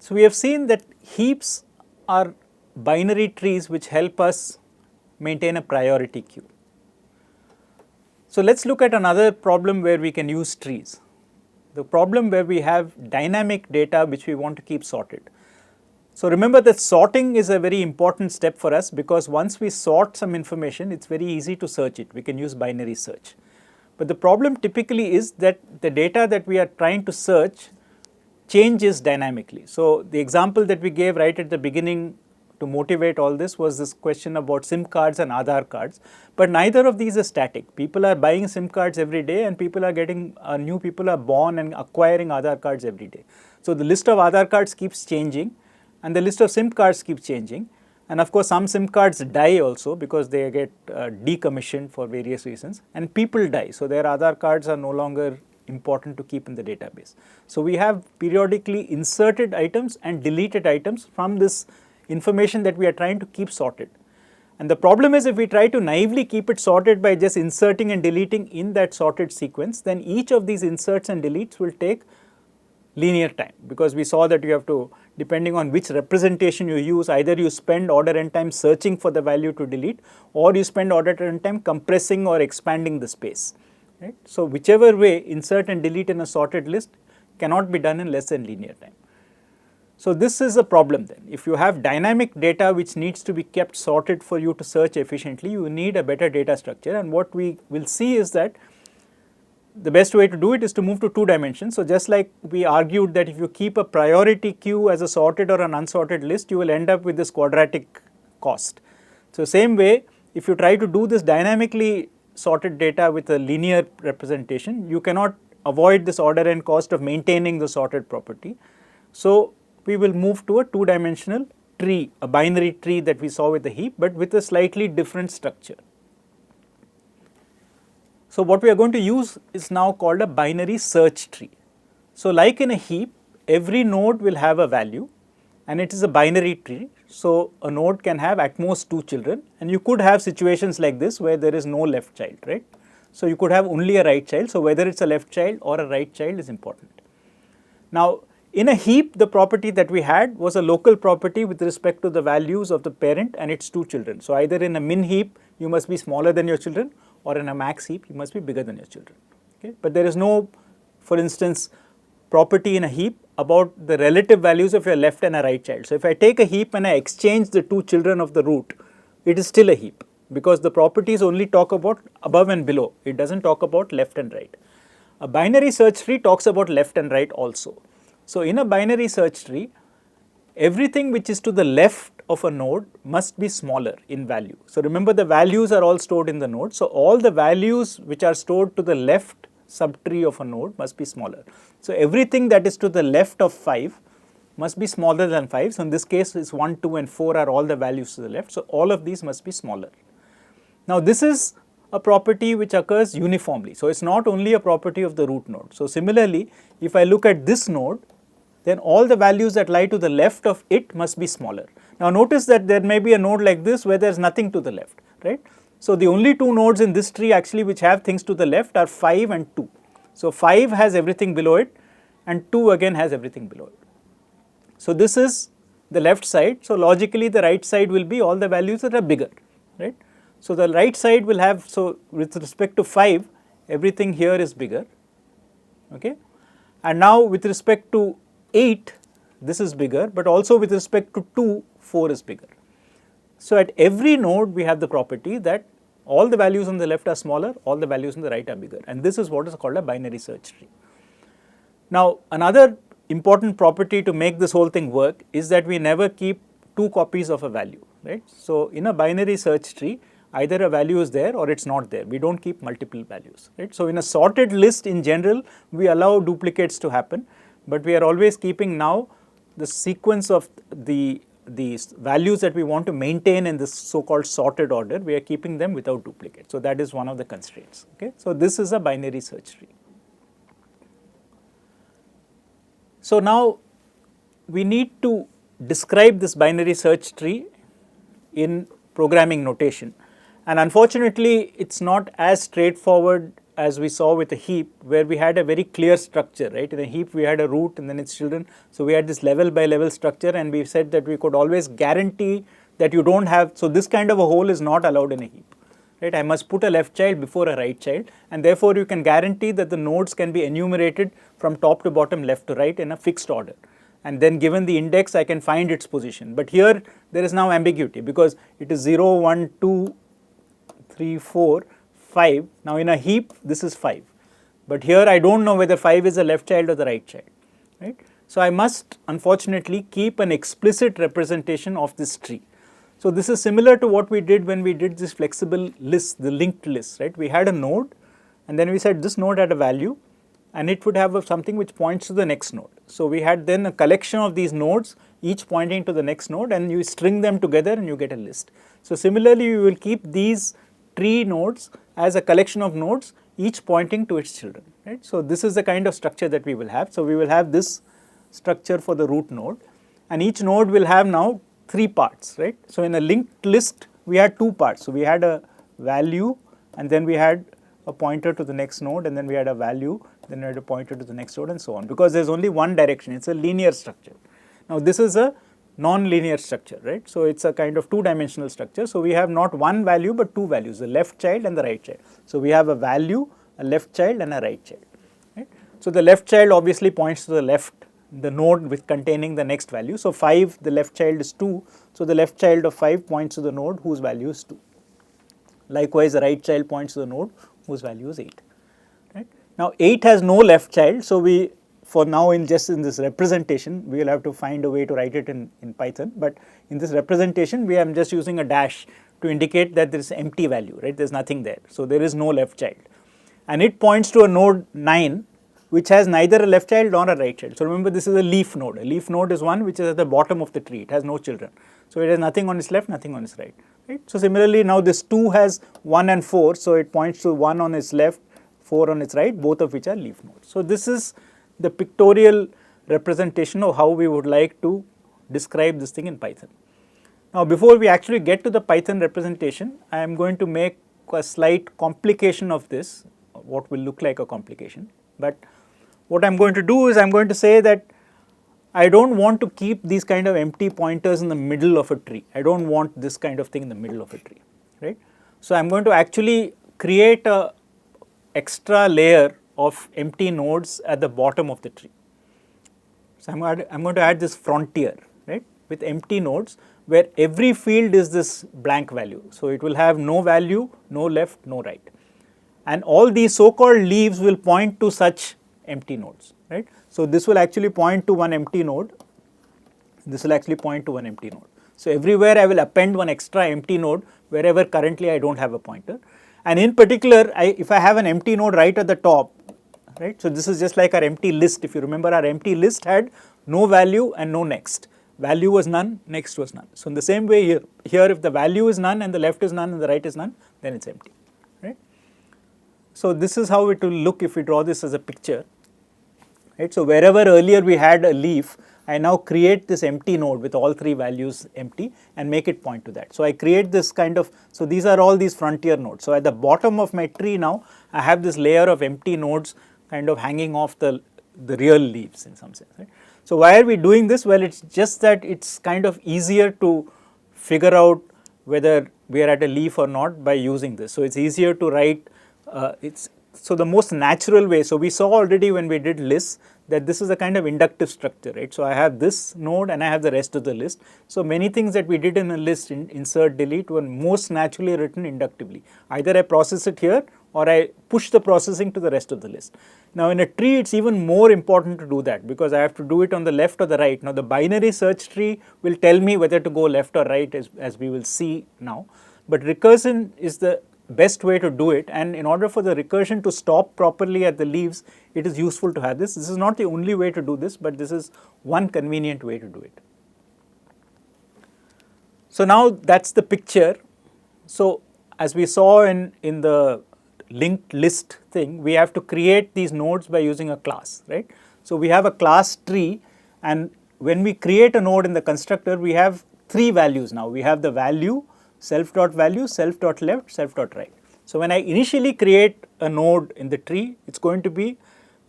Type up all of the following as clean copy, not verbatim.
So we have seen that heaps are binary trees which help us maintain a priority queue. So let's look at another problem where we can use trees. The problem where we have dynamic data which we want to keep sorted. So remember that sorting is a very important step for us, because once we sort some information, it's very easy to search it. We can use binary search. But the problem typically is that the data that we are trying to search changes dynamically. So the example that we gave right at the beginning to motivate all this was this question about SIM cards and Aadhaar cards, but neither of these is static. People are buying SIM cards every day, and people are getting, new people are born and acquiring Aadhaar cards every day. So the list of Aadhaar cards keeps changing, and the list of SIM cards keeps changing, and of course some SIM cards die also because they get decommissioned for various reasons, and people die, so their Aadhaar cards are no longer important to keep in the database. So we have periodically inserted items and deleted items from this information that we are trying to keep sorted. And the problem is, if we try to naively keep it sorted by just inserting and deleting in that sorted sequence, then each of these inserts and deletes will take linear time, because we saw that you have to, depending on which representation you use, either you spend order n time searching for the value to delete, or you spend order n time compressing or expanding the space. Right? So whichever way, insert and delete in a sorted list cannot be done in less than linear time. So this is a problem then. If you have dynamic data which needs to be kept sorted for you to search efficiently, you need a better data structure, and what we will see is that the best way to do it is to move to 2 dimensions. So just like we argued that if you keep a priority queue as a sorted or an unsorted list, you will end up with this quadratic cost. So same way, if you try to do this dynamically sorted data with a linear representation, you cannot avoid this order n cost of maintaining the sorted property. So we will move to a 2-dimensional tree, a binary tree that we saw with the heap, but with a slightly different structure. So what we are going to use is now called a binary search tree. So like in a heap, every node will have a value, and it is a binary tree. So a node can have at most 2 children, and you could have situations like this where there is no left child, right? So you could have only a right child. So whether it's a left child or a right child is important. Now in a heap, the property that we had was a local property with respect to the values of the parent and its 2 children. So either in a min heap, you must be smaller than your children, or in a max heap, you must be bigger than your children. Okay? But there is no, for instance, property in a heap about the relative values of your left and a right child. So if I take a heap and I exchange the 2 children of the root, it is still a heap, because the properties only talk about above and below. It doesn't talk about left and right. A binary search tree talks about left and right also. So in a binary search tree, everything which is to the left of a node must be smaller in value. So remember, the values are all stored in the node. So all the values which are stored to the left subtree of a node must be smaller. So everything that is to the left of 5 must be smaller than 5. So in this case, it's 1, 2 and 4 are all the values to the left. So all of these must be smaller. Now this is a property which occurs uniformly. So it's not only a property of the root node. So similarly, if I look at this node, then all the values that lie to the left of it must be smaller. Now notice that there may be a node like this where there is nothing to the left, right? So the only 2 nodes in this tree actually which have things to the left are 5 and 2. So 5 has everything below it, and 2 again has everything below it. So this is the left side. So logically the right side will be all the values that are bigger, right? So the right side will have, so with respect to 5, everything here is bigger, okay? And now with respect to 8, this is bigger, but also with respect to 2, 4 is bigger. So at every node we have the property that all the values on the left are smaller, all the values on the right are bigger, and this is what is called a binary search tree. Now another important property to make this whole thing work is that we never keep 2 copies of a value, right? So in a binary search tree, either a value is there or it's not there. We don't keep multiple values, right? So in a sorted list in general, we allow duplicates to happen, but we are always keeping now the sequence of these values that we want to maintain in this so-called sorted order. We are keeping them without duplicate. So that is one of the constraints, okay? So this is a binary search tree. So now we need to describe this binary search tree in programming notation, and unfortunately it's not as straightforward as we saw with a heap, where we had a very clear structure, right? In a heap we had a root and then its children. So we had this level by level structure, and we said that we could always guarantee that you don't have, so this kind of a hole is not allowed in a heap, right? I must put a left child before a right child, and therefore you can guarantee that the nodes can be enumerated from top to bottom, left to right in a fixed order. And then given the index, I can find its position. But here there is now ambiguity, because it is 0, 1, 2, 3, 4, 5. Now in a heap this is 5, but here I don't know whether 5 is the left child or the right child, right? So I must unfortunately keep an explicit representation of this tree. So this is similar to what we did when we did this flexible list, the linked list, right? We had a node, and then we said this node had a value, and it would have something which points to the next node. So we had then a collection of these nodes, each pointing to the next node, and you string them together and you get a list. So similarly, we will keep these tree nodes as a collection of nodes, each pointing to its children, right? So this is the kind of structure that we will have. So we will have this structure for the root node, and each node will have now 3 parts, right? So in a linked list, we had 2 parts. So we had a value, and then we had a pointer to the next node, and then we had a value, then we had a pointer to the next node, and so on, because there's only one direction. It's a linear structure. Now this is a non-linear structure, right? So it's a kind of 2-dimensional structure. So we have not one value but 2 values, the left child and the right child. So we have a value, a left child and a right child, right? So the left child obviously points to the left, the node with containing the next value. So 5, the left child is 2. So the left child of 5 points to the node whose value is 2. Likewise, the right child points to the node whose value is 8. Right? Now 8 has no left child, so we, for now, in this representation, we will have to find a way to write it in Python. But in this representation, we are just using a dash to indicate that there is empty value, right? There is nothing there. So there is no left child, and it points to a node 9, which has neither a left child nor a right child. So remember, this is a leaf node. A leaf node is one which is at the bottom of the tree. It has no children. So it has nothing on its left, nothing on its right. Right? So similarly, now this 2 has 1 and 4. So it points to 1 on its left, 4 on its right, both of which are leaf nodes. So this is the pictorial representation of how we would like to describe this thing in Python. Now before we actually get to the Python representation, I am going to make a slight complication of this, what will look like a complication. But what I am going to do is I am going to say that I don't want to keep these kind of empty pointers in the middle of a tree. I don't want this kind of thing in the middle of a tree, right? So I am going to actually create a extra layer of empty nodes at the bottom of the tree. So I am going to add this frontier, right, with empty nodes where every field is this blank value. So it will have no value, no left, no right. And all these so-called leaves will point to such empty nodes, right? So this will actually point to one empty node, this will actually point to one empty node. So everywhere I will append one extra empty node wherever currently I don't have a pointer. And in particular, if I have an empty node right at the top, right, so this is just like our empty list. If you remember, our empty list had no value and no next. Value was none, next was none. So in the same way here if the value is none and the left is none and the right is none, then it's empty, right? So this is how it will look if we draw this as a picture, right? So wherever earlier we had a leaf, I now create this empty node with all 3 values empty and make it point to that. So I create this kind of, so these are all these frontier nodes. So at the bottom of my tree now, I have this layer of empty nodes kind of hanging off the real leaves in some sense, right? So why are we doing this? Well, it's just that it's kind of easier to figure out whether we are at a leaf or not by using this. So it's easier to write, so the most natural way, so we saw already when we did lists that this is a kind of inductive structure, right? So I have this node and I have the rest of the list. So many things that we did in a list, insert, delete, were most naturally written inductively. Either I process it here or I push the processing to the rest of the list. Now in a tree, it's even more important to do that because I have to do it on the left or the right. Now the binary search tree will tell me whether to go left or right, as we will see now. But recursion is the best way to do it, and in order for the recursion to stop properly at the leaves, it is useful to have this. This is not the only way to do this, but this is one convenient way to do it. So now that's the picture. So as we saw in the linked list thing, we have to create these nodes by using a class, right? So we have a class tree, and when we create a node in the constructor, we have 3 values now. We have the value, self.value, self.left, self.right. So when I initially create a node in the tree, it's going to be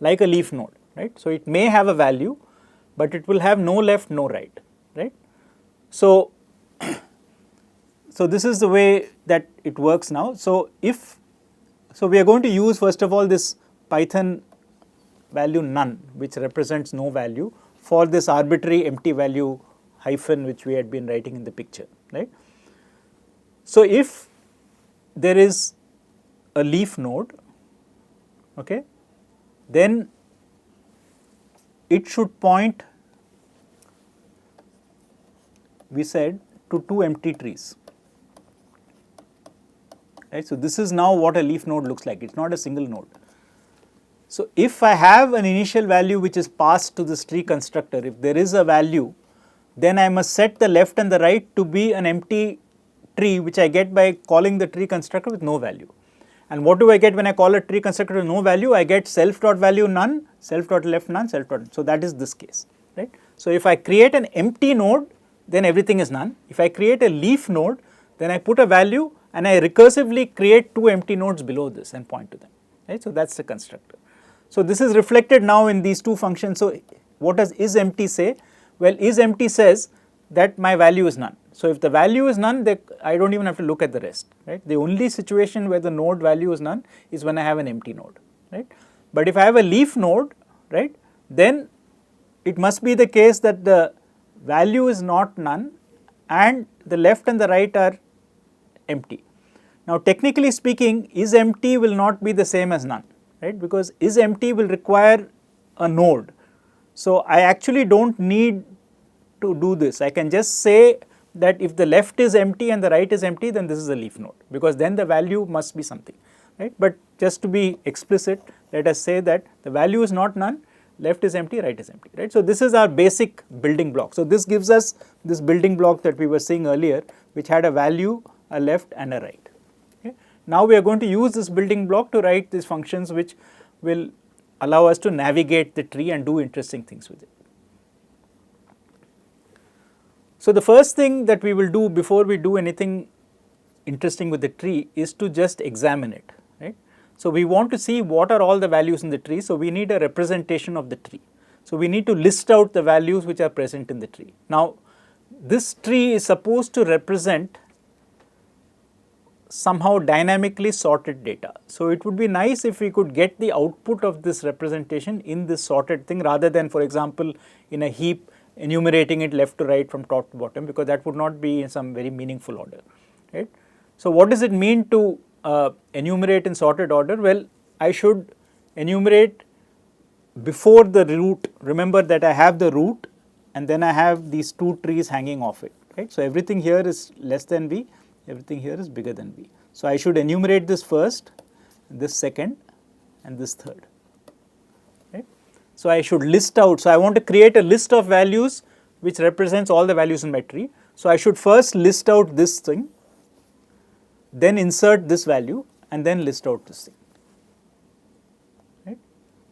like a leaf node, right? So it may have a value, but it will have no left, no right, right? So, so this is the way that it works now. So we are going to use first of all this Python value none, which represents no value, for this arbitrary empty value hyphen which we had been writing in the picture, right? So if there is a leaf node, okay, then it should point, we said, to two empty trees, right? So this is now what a leaf node looks like. It's not a single node. So if I have an initial value which is passed to this tree constructor, if there is a value, then I must set the left and the right to be an empty tree, which I get by calling the tree constructor with no value. And what do I get when I call a tree constructor with no value? I get self.value none, self.left none, self. So that is this case, right? So if I create an empty node, then everything is none. If I create a leaf node, then I put a value and I recursively create two empty nodes below this and point to them, right? So that's the constructor. So this is reflected now in these two functions. So what does isEmpty say? Well, isEmpty says that my value is none. So if the value is none, I don't even have to look at the rest, right? The only situation where the node value is none is when I have an empty node, right? But if I have a leaf node, right, then it must be the case that the value is not none and the left and the right are empty. Now technically speaking, isEmpty will not be the same as none, right, because isEmpty will require a node. So I actually don't need to do this. I can just say that if the left is empty and the right is empty, then this is a leaf node, because then the value must be something, right? But just to be explicit, let us say that the value is not none, left is empty, right is empty, right? So this is our basic building block. So this gives us this building block that we were seeing earlier, which had a value, a left and a right. Okay? Now we are going to use this building block to write these functions which will allow us to navigate the tree and do interesting things with it. So the first thing that we will do before we do anything interesting with the tree is to just examine it, right? So we want to see what are all the values in the tree, so we need a representation of the tree. So we need to list out the values which are present in the tree. Now this tree is supposed to represent somehow dynamically sorted data. So it would be nice if we could get the output of this representation in this sorted thing, rather than, for example, in a heap enumerating it left to right from top to bottom, because that would not be in some very meaningful order, right? So what does it mean to enumerate in sorted order? Well, I should enumerate before the root. Remember that I have the root and then I have these two trees hanging off it, right? So everything here is less than v, everything here is bigger than v. So I should enumerate this first, this second and this third. So I should list out, so I want to create a list of values which represents all the values in my tree. So I should first list out this thing, then insert this value and then list out this thing, right?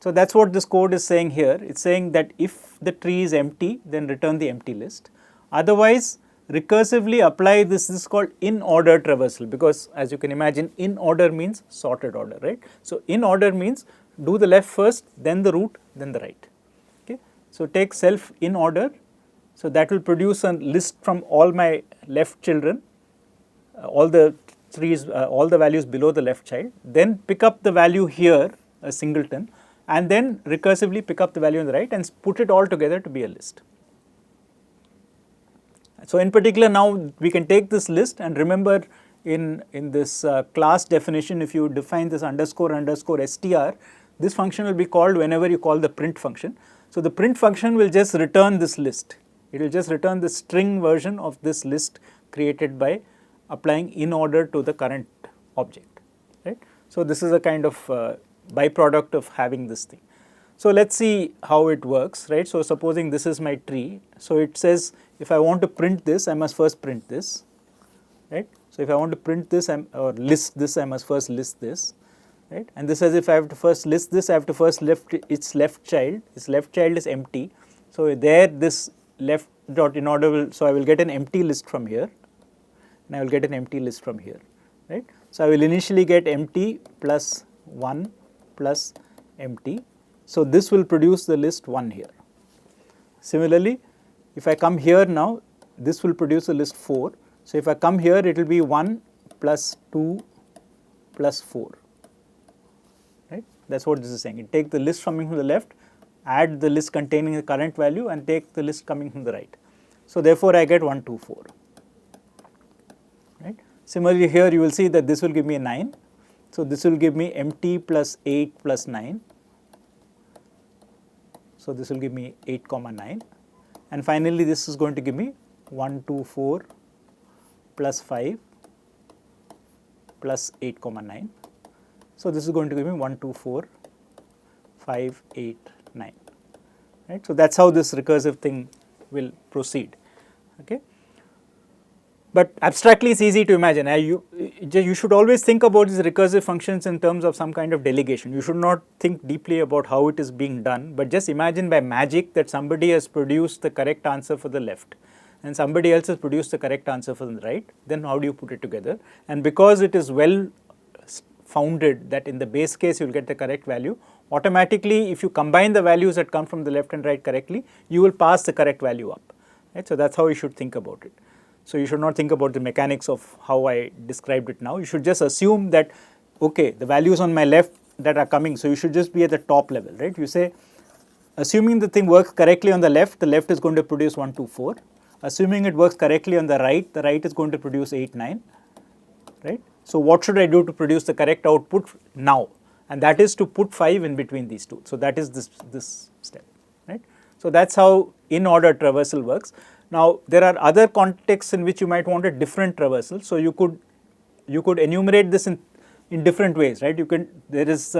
So that's what this code is saying here. It's saying that if the tree is empty, then return the empty list. Otherwise, recursively apply this is called Inorder traversal, because as you can imagine, Inorder means sorted order, right? So Inorder means do the left first, then the root, then the right. Okay. So take self in order. So that will produce a list from all my left children, all the trees, all the values below the left child. Then pick up the value here, a singleton, and then recursively pick up the value on the right and put it all together to be a list. So in particular, now we can take this list and remember in this class definition, if you define this underscore underscore str, this function will be called whenever you call the print function. So the print function will just return this list. It will just return the string version of this list created by applying Inorder to the current object, right? So this is a kind of byproduct of having this thing. So let's see how it works, right? So supposing this is my tree. So it says if I want to print this, I must first print this, right? So if I want to print this or list this, I must first list this. Right? And this says if I have to first list this, I have to first list its left child. Its left child is empty. So there this left dot Inorder will, so I will get an empty list from here and I will get an empty list from here, right? So, I will initially get empty plus 1 plus empty. So, this will produce the list 1 here. Similarly, if I come here now, this will produce a list 4. So, if I come here, it will be 1 plus 2 plus 4, right. That is what this is saying. It take the list coming from the left, add the list containing the current value and take the list coming from the right. So, therefore, I get 1, 2, 4, right. Similarly, here you will see that this will give me a 9. So, this will give me empty plus 8 plus 9. So, this will give me 8 comma 9, and finally, this is going to give me 1, 2, 4 plus 5 plus 8 comma 9. So, this is going to give me 1, 2, 4, 5, 8, 9, right. So, that is how this recursive thing will proceed. Okay. But abstractly it is easy to imagine. You should always think about these recursive functions in terms of some kind of delegation. You should not think deeply about how it is being done, but just imagine by magic that somebody has produced the correct answer for the left and somebody else has produced the correct answer for the right. Then how do you put it together? And because it is well founded that in the base case you will get the correct value, automatically if you combine the values that come from the left and right correctly, you will pass the correct value up, right. So, that is how you should think about it. So, you should not think about the mechanics of how I described it now. You should just assume that, okay, the values on my left that are coming, so you should just be at the top level, right. You say, assuming the thing works correctly on the left is going to produce 1, 2, 4. Assuming it works correctly on the right is going to produce 8, 9, right. So, what should I do to produce the correct output now? And that is to put 5 in between these two. So, that is this step, right. So, that is how in-order traversal works. Now, there are other contexts in which you might want a different traversal. So, you could enumerate this in different ways, right. There is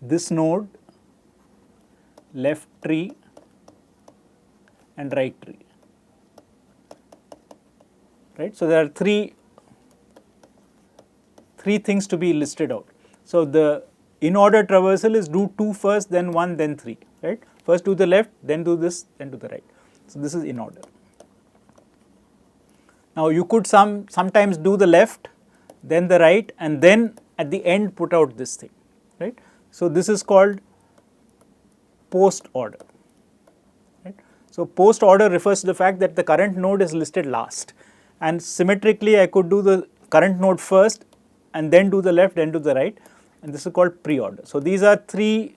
this node, left tree and right tree, right. So, there are three things to be listed out. So, the in-order traversal is do 2 first, then 1, then 3, right. First do the left, then do this, then do the right. So, this is in order. Now, you could sometimes do the left, then the right, and then at the end put out this thing, right. So, this is called post order, right. So, post order refers to the fact that the current node is listed last, and symmetrically I could do the current node first and then do the left, then do the right, and this is called pre-order. So, these are 3.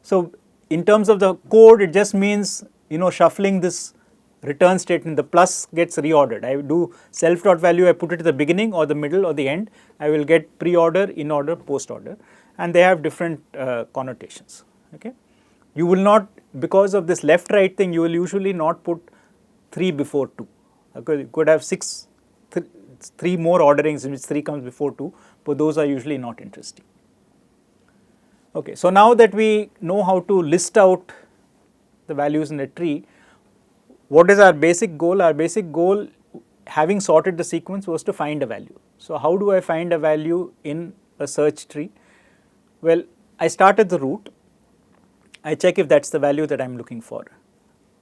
So, in terms of the code, it just means shuffling this return statement. The plus gets reordered. I do self dot value, I put it at the beginning or the middle or the end. I will get pre-order, in-order, post-order, and they have different connotations. Okay. You will not, because of this left-right thing, you will usually not put 3 before 2. Okay. You could have 3 more orderings in which 3 comes before 2, but those are usually not interesting. Okay, so now that we know how to list out the values in a tree, what is our basic goal? Our basic goal, having sorted the sequence, was to find a value. So, how do I find a value in a search tree? Well, I start at the root, I check if that is the value that I am looking for,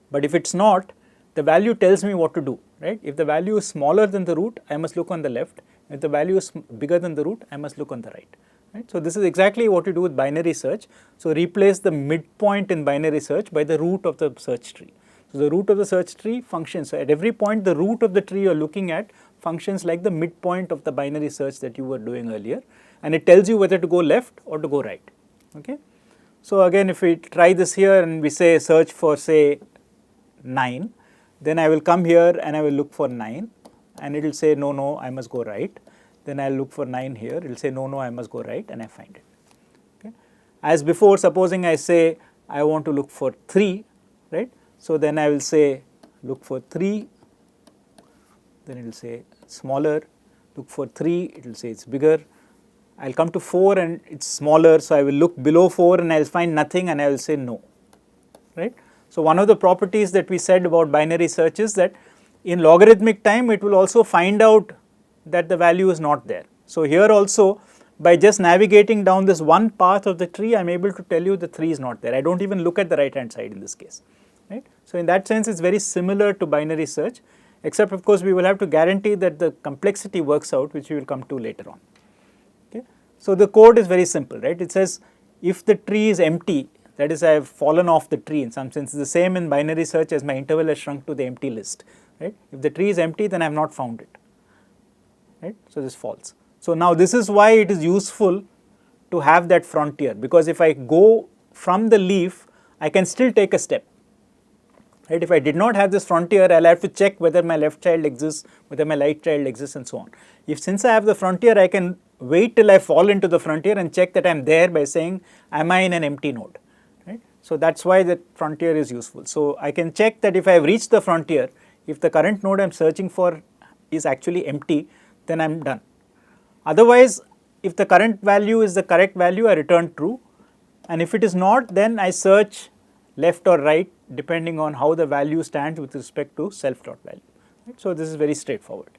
but if it is not, the value tells me what to do, right. If the value is smaller than the root, I must look on the left. If the value is bigger than the root, I must look on the right. Right. So, this is exactly what you do with binary search. So, replace the midpoint in binary search by the root of the search tree. So, the root of the search tree functions. So, at every point the root of the tree you are looking at functions like the midpoint of the binary search that you were doing earlier, and it tells you whether to go left or to go right. Okay. So, again if we try this here and we say search for say 9, then I will come here and I will look for 9 and it will say no, I must go right. Then I will look for 9 here, it will say no, I must go right, and I find it. Okay. As before, supposing I say I want to look for 3, right. So, then I will say look for 3, then it will say smaller, look for 3, it will say it is bigger. I will come to 4 and it is smaller, so I will look below 4 and I will find nothing and I will say no, right. So, one of the properties that we said about binary search is that in logarithmic time it will also find out that the value is not there. So, here also by just navigating down this one path of the tree, I am able to tell you the 3 is not there. I do not even look at the right hand side in this case, right. So, in that sense it is very similar to binary search, except of course we will have to guarantee that the complexity works out, which we will come to later on. Okay. So the code is very simple, right? It says if the tree is empty, that is I have fallen off the tree in some sense, the same in binary search as my interval has shrunk to the empty list, right? If the tree is empty, then I have not found it, right? So this false. So now this is why it is useful to have that frontier, because if I go from the leaf, I can still take a step, right? If I did not have this frontier, I'll have to check whether my left child exists, whether my right child exists, and so on. If since I have the frontier, I can wait till I fall into the frontier and check that I'm there by saying, am I in an empty node, right? So that's why the frontier is useful. So I can check that if I have reached the frontier, if the current node I'm searching for is actually empty, then I'm done. Otherwise, if the current value is the correct value, I return true, and if it is not, then I search left or right depending on how the value stands with respect to self dot value. Right? So this is very straightforward.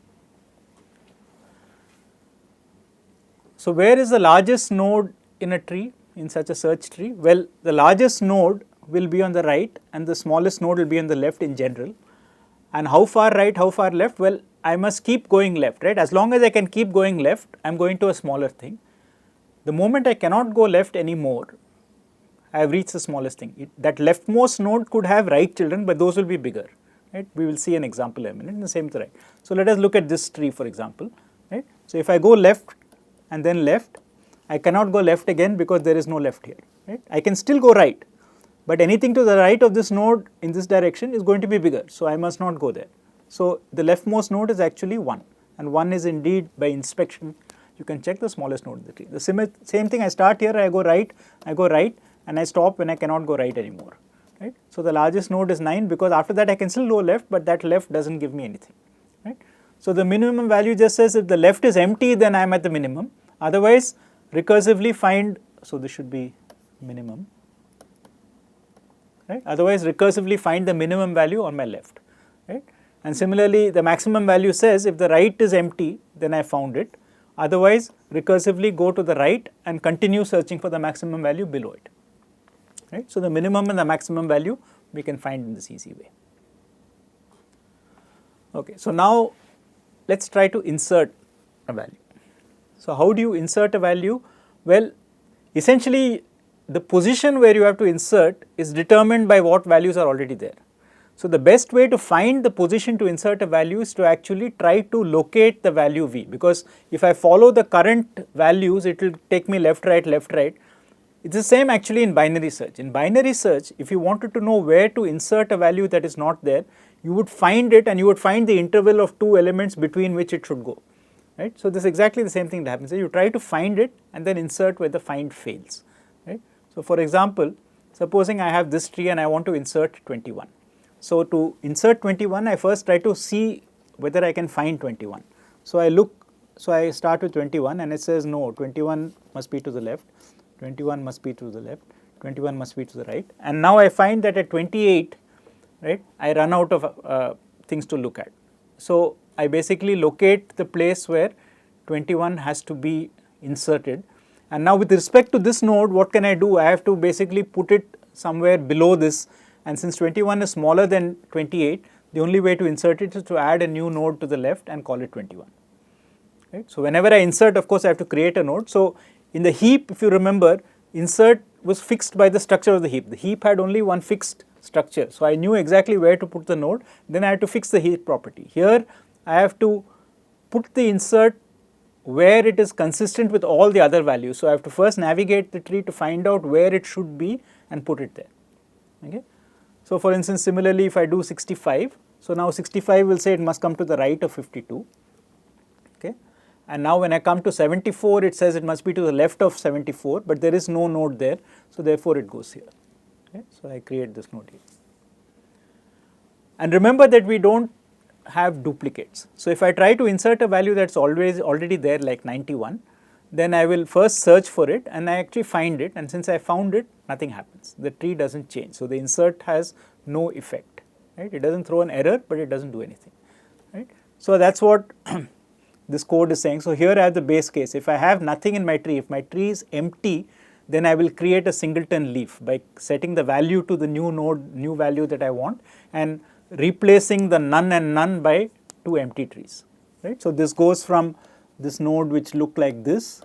So where is the largest node in a tree, in such a search tree? Well, the largest node will be on the right and the smallest node will be on the left in general. And how far right, how far left? Well, I must keep going left, right? As long as I can keep going left, I am going to a smaller thing. The moment I cannot go left anymore, I have reached the smallest thing. That leftmost node could have right children, but those will be bigger, right? We will see an example in a minute, and the same with the right. So let us look at this tree, for example, right? So if I go left and then left, I cannot go left again because there is no left here, right? I can still go right, but anything to the right of this node in this direction is going to be bigger, so I must not go there. So the leftmost node is actually 1, and 1 is indeed, by inspection, you can check the smallest node in the tree. The same thing, I start here, I go right, and I stop when I cannot go right anymore, right? So the largest node is 9, because after that I can still go left, but that left doesn't give me anything, right? So the minimum value just says if the left is empty, then I am at the minimum. Otherwise, recursively find, so this should be minimum, right? Otherwise, recursively find the minimum value on my left, right? And similarly, the maximum value says if the right is empty, then I found it. Otherwise, recursively go to the right and continue searching for the maximum value below it, right? So the minimum and the maximum value we can find in this easy way. Okay, so now let's try to insert a value. So how do you insert a value? Well, essentially the position where you have to insert is determined by what values are already there. So the best way to find the position to insert a value is to actually try to locate the value v, because if I follow the current values, it will take me left, right, left, right. It's the same actually in binary search. In binary search, if you wanted to know where to insert a value that is not there, you would find it and you would find the interval of 2 elements between which it should go, right? So this is exactly the same thing that happens. You try to find it and then insert where the find fails, right? So for example, supposing I have this tree and I want to insert 21. So to insert 21, I first try to see whether I can find 21. So I start with 21 and it says no, 21 must be to the left, 21 must be to the left, 21 must be to the right. And now I find that at 28, right, I run out of things to look at. So I basically locate the place where 21 has to be inserted. And now with respect to this node, what can I do? I have to basically put it somewhere below this. And since 21 is smaller than 28, the only way to insert it is to add a new node to the left and call it 21. Right? So whenever I insert, of course, I have to create a node. So in the heap, if you remember, insert was fixed by the structure of the heap. The heap had only one fixed structure. So I knew exactly where to put the node. Then I had to fix the heap property. Here, I have to put the insert where it is consistent with all the other values. So I have to first navigate the tree to find out where it should be and put it there. Okay. So for instance, similarly, if I do 65, so now 65 will say it must come to the right of 52. Okay. And now when I come to 74, it says it must be to the left of 74, but there is no node there. So therefore, it goes here. Okay. So I create this node here. And remember that we don't have duplicates. So if I try to insert a value that's already there, like 91, then I will first search for it and I actually find it, and since I found it, nothing happens. The tree doesn't change. So the insert has no effect, right? It doesn't throw an error, but it doesn't do anything, right? So that's what this code is saying. So here I have the base case. If I have nothing in my tree, if my tree is empty, then I will create a singleton leaf by setting the value to the new node, new value that I want, and replacing the none and none by 2 empty trees, right. So, this goes from this node which look like this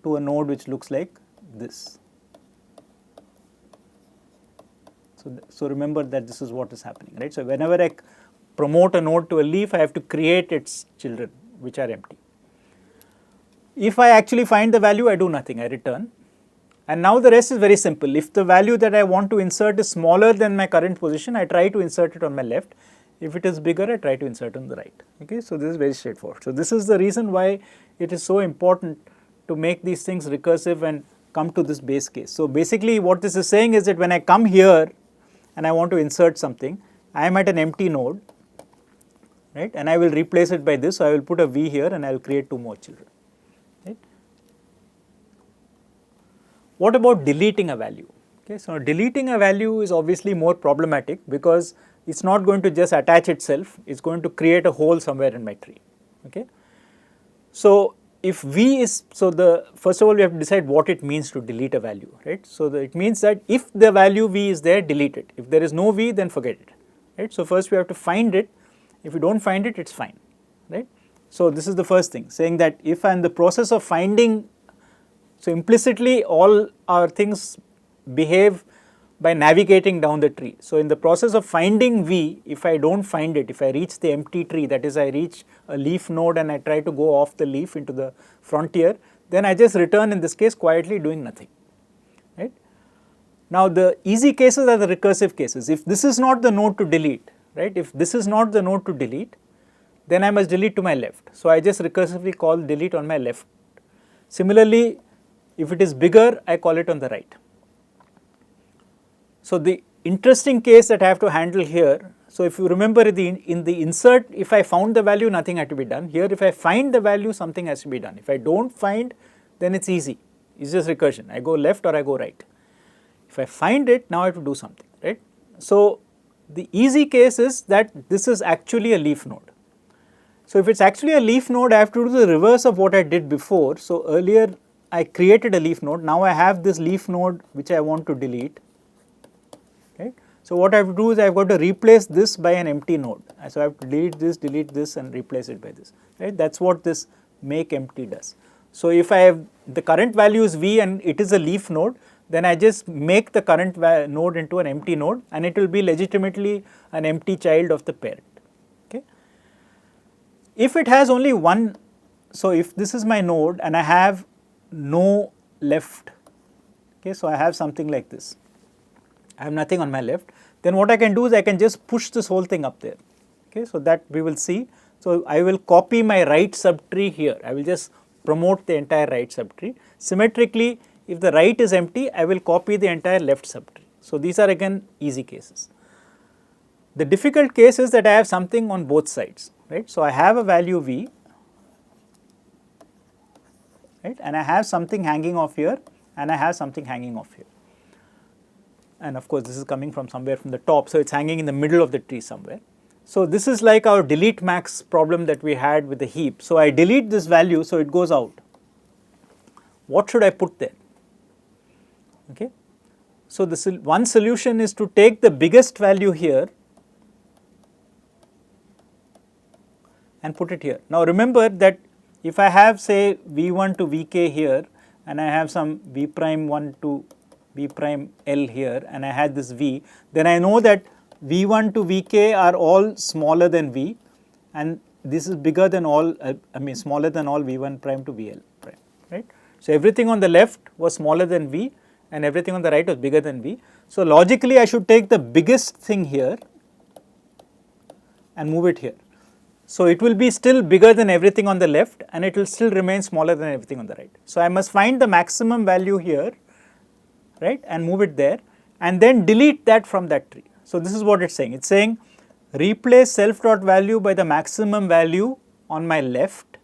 to a node which looks like this. So remember that this is what is happening, right. So, whenever I promote a node to a leaf, I have to create its children which are empty. If I actually find the value, I do nothing, I return. And now the rest is very simple. If the value that I want to insert is smaller than my current position, I try to insert it on my left. If it is bigger, I try to insert on the right. Okay, so this is very straightforward. So this is the reason why it is so important to make these things recursive and come to this base case. So basically what this is saying is that when I come here and I want to insert something, I am at an empty node, right, and I will replace it by this. So I will put a V here and I will create 2 more children. Right. What about deleting a value? Okay, so deleting a value is obviously more problematic because it's not going to just attach itself, it's going to create a hole somewhere in my tree. Okay. So if V is, so the first of all we have to decide what it means to delete a value, right. So it means that if the value V is there, delete it. If there is no V, then forget it, right. So first we have to find it. If you don't find it, it's fine, right. So this is the first thing, saying that if I am in the process of finding, so implicitly all our things behave by navigating down the tree. So in the process of finding V, if I don't find it, if I reach the empty tree, that is I reach a leaf node and I try to go off the leaf into the frontier, then I just return in this case quietly doing nothing, right. Now the easy cases are the recursive cases. If this is not the node to delete, right, if this is not the node to delete, then I must delete to my left. So I just recursively call delete on my left. Similarly, if it is bigger, I call it on the right. So the interesting case that I have to handle here, so if you remember in the insert, if I found the value, nothing had to be done. Here if I find the value, something has to be done. If I don't find, then it's easy, it's just recursion, I go left or I go right. If I find it, now I have to do something, right. So the easy case is that this is actually a leaf node. So if it's actually a leaf node, I have to do the reverse of what I did before. So earlier I created a leaf node, now I have this leaf node which I want to delete. Right. So what I have to do is I have got to replace this by an empty node. So I have to delete this and replace it by this, right. That is what this make empty does. So if I have the current value is V and it is a leaf node, then I just make the current node into an empty node and it will be legitimately an empty child of the parent. Okay. If it has only one, so if this is my node and I have no left, okay, so I have something like this, I have nothing on my left, then what I can do is I can just push this whole thing up there, okay, so that we will see. So I will copy my right subtree here, I will just promote the entire right subtree. Symmetrically, if the right is empty, I will copy the entire left subtree. So these are again easy cases. The difficult case is that I have something on both sides, right. So I have a value V, right, and I have something hanging off here and I have something hanging off here. And of course this is coming from somewhere from the top, so it's hanging in the middle of the tree somewhere. So this is like our delete max problem that we had with the heap. So I delete this value, so it goes out. What should I put there? Okay. So this one solution is to take the biggest value here and put it here. Now remember that if I have say V1 to Vk here and I have some V prime 1 to V prime L here and I had this V, then I know that V1 to Vk are all smaller than V and this is bigger than all, smaller than all V1 prime to VL prime, right. So everything on the left was smaller than V and everything on the right was bigger than V. So logically I should take the biggest thing here and move it here. So it will be still bigger than everything on the left and it will still remain smaller than everything on the right. So I must find the maximum value here, right, and move it there and then delete that from that tree. So this is what it's saying. It's saying replace self dot value by the maximum value on my left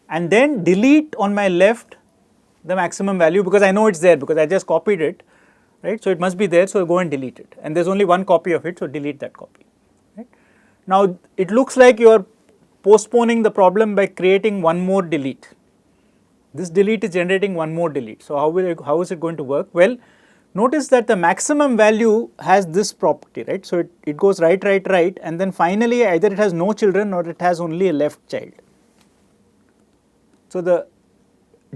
and then delete on my left the maximum value because I know it's there because I just copied it, right. So it must be there, so go and delete it and there's only one copy of it, so delete that copy. Right. Now it looks like you are postponing the problem by creating one more delete. This delete is generating one more delete. So how is it going to work? Well, notice that the maximum value has this property, right. So, it goes right, right, right, and then finally either it has no children or it has only a left child. So, the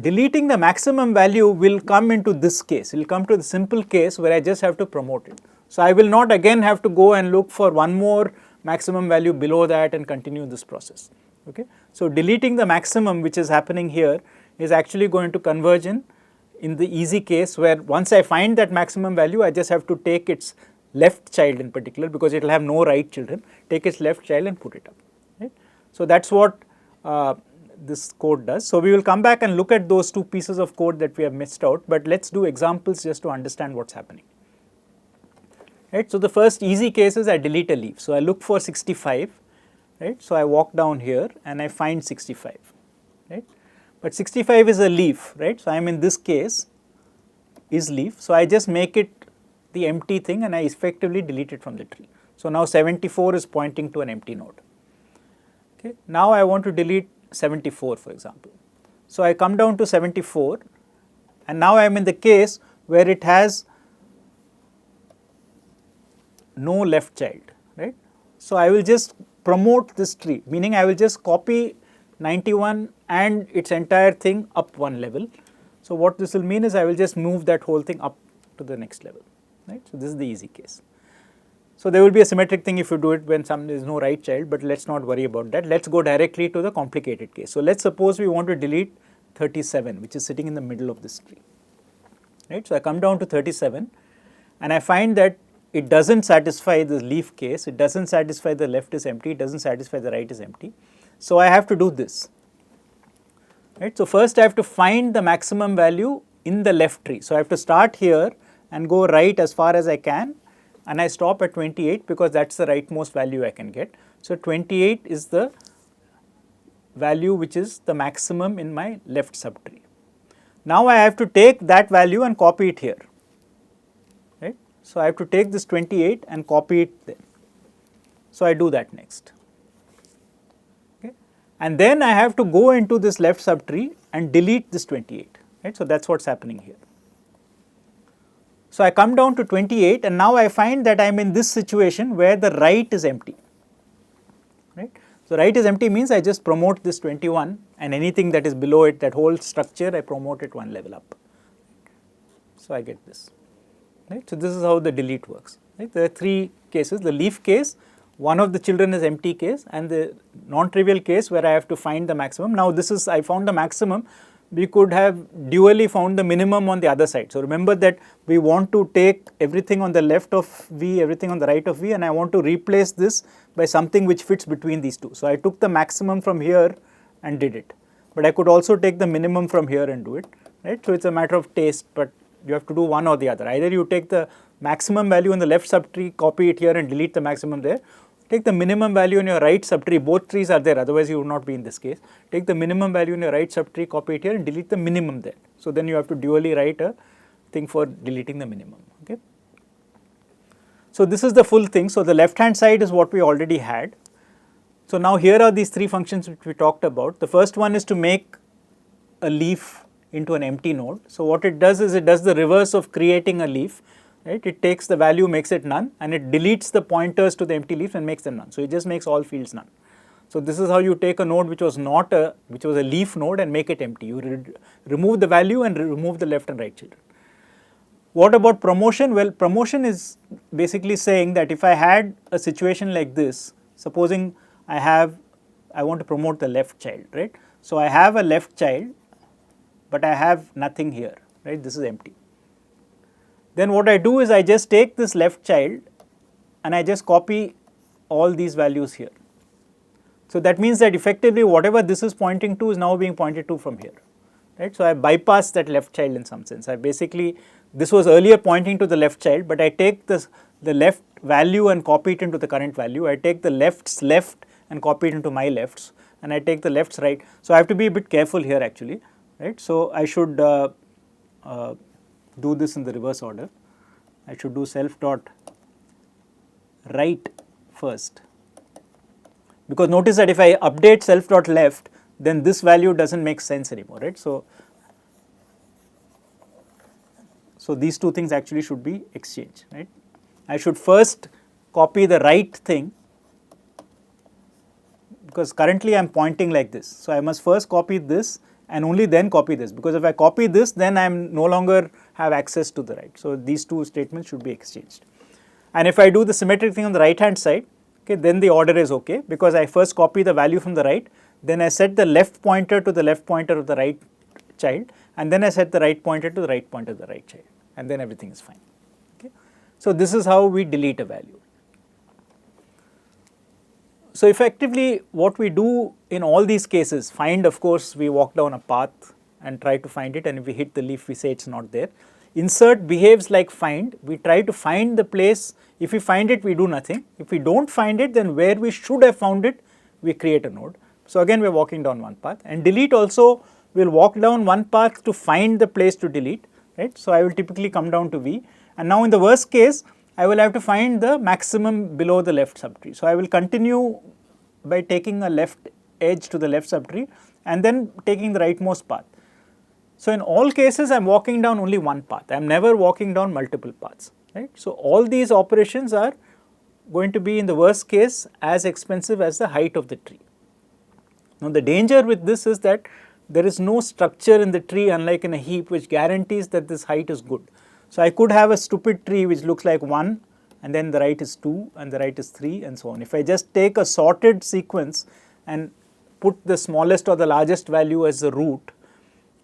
deleting the maximum value will come into this case, it will come to the simple case where I just have to promote it. So, I will not again have to go and look for one more maximum value below that and continue this process. Okay. So, deleting the maximum which is happening here is actually going to converge in the easy case where once I find that maximum value, I just have to take its left child in particular, because it will have no right children, take its left child and put it up. Right. So, that is what this code does. So, we will come back and look at those two pieces of code that we have missed out, but let us do examples just to understand what is happening. Right. So, the first easy case is I delete a leaf. So, I look for 65, right. So, I walk down here and I find 65, right. But 65 is a leaf, right. So, I am in this case is leaf. So, I just make it the empty thing and I effectively delete it from the tree. So, now 74 is pointing to an empty node. Okay. Now, I want to delete 74 for example. So, I come down to 74 and now I am in the case where it has no left child, right. So, I will just promote this tree, meaning I will just copy 91 and its entire thing up one level. So, what this will mean is I will just move that whole thing up to the next level, right. So, this is the easy case. So, there will be a symmetric thing if you do it when there is no right child, but let us not worry about that. Let us go directly to the complicated case. So, let us suppose we want to delete 37 which is sitting in the middle of this tree, right. So, I come down to 37 and I find that it does not satisfy the leaf case, it does not satisfy the left is empty, it does not satisfy the right is empty. So, I have to do this, right. So, first I have to find the maximum value in the left tree. So, I have to start here and go right as far as I can and I stop at 28 because that is the rightmost value I can get. So, 28 is the value which is the maximum in my left subtree. Now, I have to take that value and copy it here, right. So, I have to take this 28 and copy it there. So, I do that next. Okay. And then I have to go into this left subtree and delete this 28, right. So, that is what is happening here. So, I come down to 28 and now I find that I am in this situation where the right is empty, right. So, right is empty means I just promote this 21 and anything that is below it, that whole structure I promote it one level up. So, I get this, right. So, this is how the delete works, right. There are three cases: the leaf case, one of the children is empty case, and the non-trivial case where I have to find the maximum. Now, this is I found the maximum. We could have dually found the minimum on the other side. So, remember that we want to take everything on the left of V, everything on the right of V, and I want to replace this by something which fits between these two. So, I took the maximum from here and did it, but I could also take the minimum from here and do it, right. So, it is a matter of taste, but you have to do one or the other. Either you take the maximum value in the left subtree, copy it here and delete the maximum there. Take the minimum value in your right subtree, both trees are there, otherwise you would not be in this case. Take the minimum value in your right subtree, copy it here and delete the minimum there. So, then you have to dually write a thing for deleting the minimum. Okay. So, this is the full thing. So, the left hand side is what we already had. So, now here are these three functions which we talked about. The first one is to make a leaf into an empty node. So, what it does is it does the reverse of creating a leaf. Right, it takes the value, makes it none, and it deletes the pointers to the empty leaves and makes them none. So, it just makes all fields none. So, this is how you take a node which was a leaf node and make it empty. You remove the value and remove the left and right children. What about promotion? Well, promotion is basically saying that if I had a situation like this, supposing I want to promote the left child, right. So, I have a left child, but I have nothing here, right, this is empty. Then what I do is I just take this left child and I just copy all these values here. So, that means that effectively whatever this is pointing to is now being pointed to from here, right. So, I bypass that left child in some sense. I basically, this was earlier pointing to the left child, but I take the left value and copy it into the current value. I take the left's left and copy it into my lefts, and I take the left's right. So, I have to be a bit careful here actually, right. So, I should do this in the reverse order. I should do self dot right first, because notice that if I update self dot left, then this value does not make sense anymore, right. So, So these two things actually should be exchanged, right? I should first copy the right thing, because currently I am pointing like this. So I must first copy this and only then copy this, because if I copy this, then I am no longer have access to the right. So these two statements should be exchanged. And if I do the symmetric thing on the right hand side, okay, then the order is okay, because I first copy the value from the right, then I set the left pointer to the left pointer of the right child, and then I set the right pointer to the right pointer of the right child, and then everything is fine. Okay. So this is how we delete a value. So effectively what we do in all these cases, find, of course we walk down a path and try to find it, and if we hit the leaf we say it's not there. Insert behaves like find, we try to find the place. If we find it, we do nothing. If we don't find it, then where we should have found it, we create a node. So again we are walking down one path. And delete also, we will walk down one path to find the place to delete, right. So I will typically come down to V, and now in the worst case I will have to find the maximum below the left subtree. So I will continue by taking a left edge to the left subtree and then taking the rightmost path. So in all cases I am walking down only one path, I am never walking down multiple paths, right. So all these operations are going to be in the worst case as expensive as the height of the tree. Now the danger with this is that there is no structure in the tree, unlike in a heap, which guarantees that this height is good. So I could have a stupid tree which looks like 1, and then the right is 2 and the right is 3 and so on. If I just take a sorted sequence and put the smallest or the largest value as the root,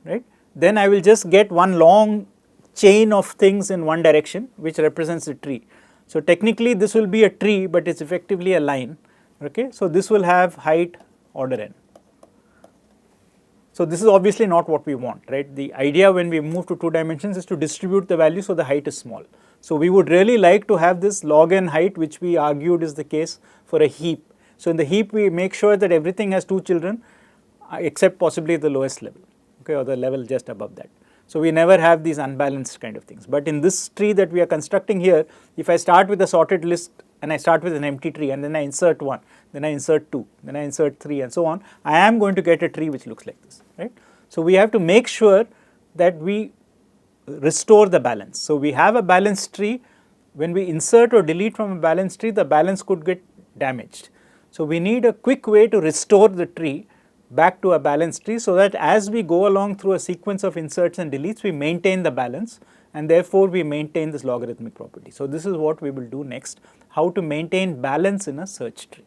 right, then I will just get one long chain of things in one direction which represents the tree. So technically this will be a tree, but it's effectively a line, okay. So this will have height order n. So this is obviously not what we want, right. The idea when we move to 2 dimensions is to distribute the value so the height is small. So we would really like to have this log n height, which we argued is the case for a heap. So in the heap we make sure that everything has 2 children except possibly the lowest level, okay, or the level just above that. So we never have these unbalanced kind of things. But in this tree that we are constructing here, if I start with a sorted list and I start with an empty tree and then I insert 1, then I insert 2, then I insert 3 and so on, I am going to get a tree which looks like this, right. So we have to make sure that we restore the balance. So we have a balanced tree. When we insert or delete from a balanced tree, the balance could get damaged. So we need a quick way to restore the tree back to a balanced tree, so that as we go along through a sequence of inserts and deletes, we maintain the balance, and therefore we maintain this logarithmic property. So this is what we will do next, how to maintain balance in a search tree.